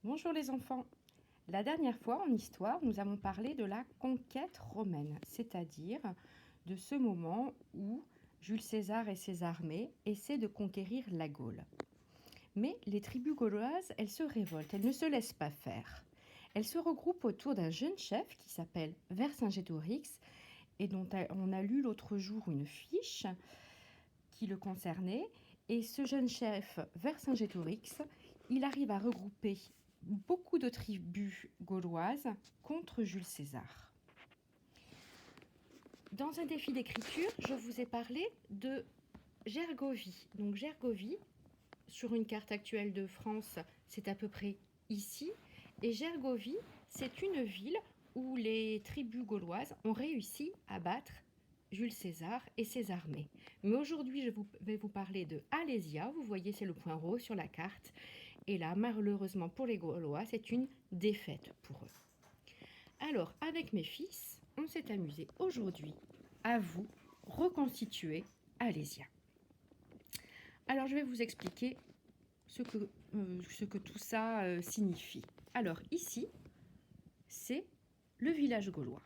Bonjour les enfants. La dernière fois en histoire, nous avons parlé de la conquête romaine, c'est-à-dire de ce moment où Jules César et ses armées essaient de conquérir la Gaule. Mais les tribus gauloises, elles se révoltent, elles ne se laissent pas faire. Elles se regroupent autour d'un jeune chef qui s'appelle Vercingétorix et dont on a lu l'autre jour une fiche qui le concernait. Et ce jeune chef Vercingétorix, il arrive à regrouper beaucoup de tribus gauloises contre Jules César. Dans un défi d'écriture, je vous ai parlé de Gergovie. Donc Gergovie, sur une carte actuelle de France, c'est à peu près ici. Et Gergovie, c'est une ville où les tribus gauloises ont réussi à battre Jules César et ses armées. Mais aujourd'hui, je vais vous parler de Alésia. Vous voyez, c'est le point rose sur la carte. Et là, malheureusement pour les Gaulois, c'est une défaite pour eux. Alors, avec mes fils, on s'est amusé aujourd'hui à vous reconstituer Alésia. Alors, je vais vous expliquer ce que tout ça signifie. Alors, ici, c'est le village gaulois.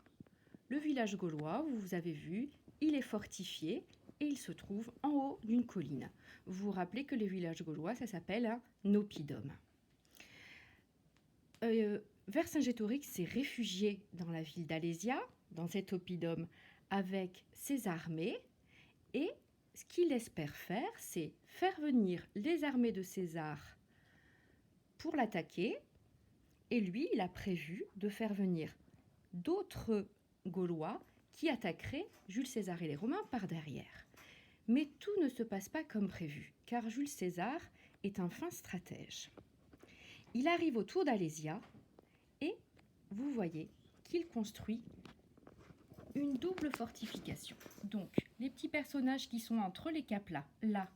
Le village gaulois, vous avez vu, il est fortifié et il se trouve en haut d'une colline. Vous vous rappelez que les villages gaulois, ça s'appelle un oppidum. Vercingétorix s'est réfugié dans la ville d'Alésia, dans cet oppidum, avec ses armées, et ce qu'il espère faire, c'est faire venir les armées de César pour l'attaquer, et lui, il a prévu de faire venir d'autres Gaulois qui attaqueraient Jules César et les Romains par derrière. Mais tout ne se passe pas comme prévu, car Jules César est un fin stratège. Il arrive autour d'Alésia et vous voyez qu'il construit une double fortification. Donc, les petits personnages qui sont entre les caps là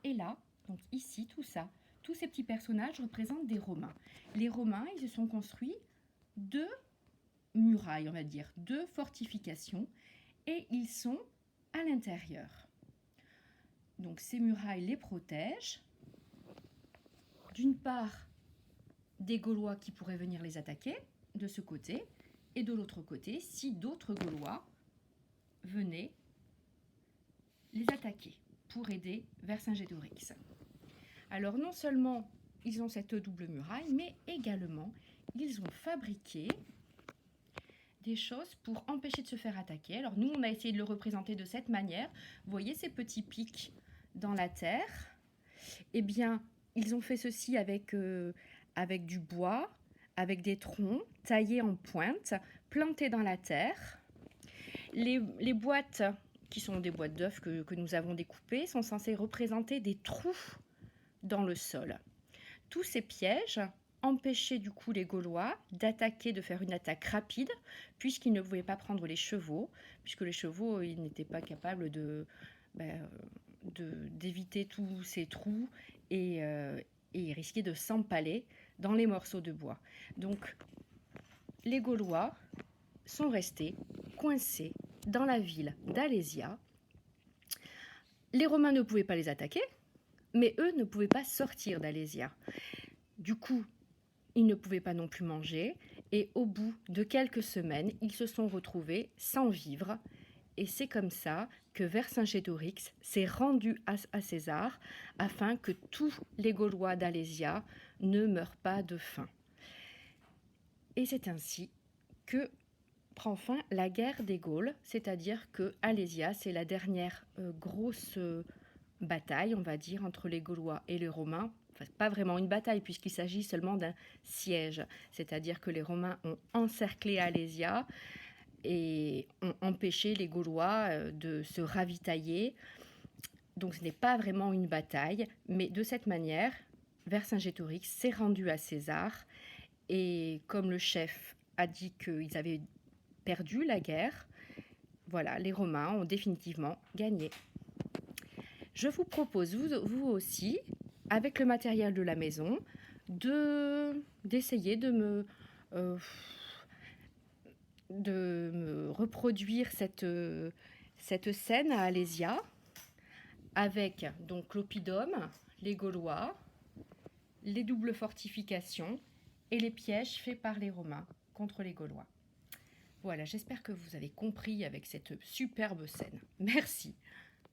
et là, donc ici, tout ça, tous ces petits personnages représentent des Romains. Les Romains, ils se sont construits deux murailles, on va dire, deux fortifications, et ils sont à l'intérieur. Donc ces murailles les protègent, d'une part des Gaulois qui pourraient venir les attaquer de ce côté, et de l'autre côté, si d'autres Gaulois venaient les attaquer pour aider Vercingétorix. Alors non seulement ils ont cette double muraille, mais également ils ont fabriqué des choses pour empêcher de se faire attaquer. Alors nous, on a essayé de le représenter de cette manière. Vous voyez ces petits pics dans la terre? Eh bien, ils ont fait ceci avec du bois, avec des troncs taillés en pointe, plantés dans la terre. Les boîtes, qui sont des boîtes d'œufs que nous avons découpées, sont censées représenter des trous dans le sol. Tous ces pièges empêchaient du coup les Gaulois d'attaquer, de faire une attaque rapide, puisqu'ils ne pouvaient pas prendre les chevaux, puisque les chevaux, ils n'étaient pas capables d'éviter tous ces trous et ils risquaient de s'empaler dans les morceaux de bois. Donc, les Gaulois sont restés coincés dans la ville d'Alésia. Les Romains ne pouvaient pas les attaquer, mais eux ne pouvaient pas sortir d'Alésia. Du coup, ils ne pouvaient pas non plus manger, et au bout de quelques semaines, ils se sont retrouvés sans vivre, et c'est comme ça que Vercingétorix s'est rendu à César afin que tous les Gaulois d'Alésia ne meurent pas de faim. Et c'est ainsi que prend fin la guerre des Gaules, c'est-à-dire que Alésia, c'est la dernière grosse bataille, on va dire, entre les Gaulois et les Romains. Enfin, pas vraiment une bataille puisqu'il s'agit seulement d'un siège, c'est-à-dire que les Romains ont encerclé Alésia et ont empêché les Gaulois de se ravitailler. Donc ce n'est pas vraiment une bataille, mais de cette manière, Vercingétorix s'est rendu à César et comme le chef a dit qu'ils avaient perdu la guerre, voilà, les Romains ont définitivement gagné. Je vous propose, vous aussi, avec le matériel de la maison, d'essayer de me reproduire cette scène à Alésia, avec donc l'oppidum, les Gaulois, les doubles fortifications et les pièges faits par les Romains contre les Gaulois. Voilà, j'espère que vous avez compris avec cette superbe scène. Merci.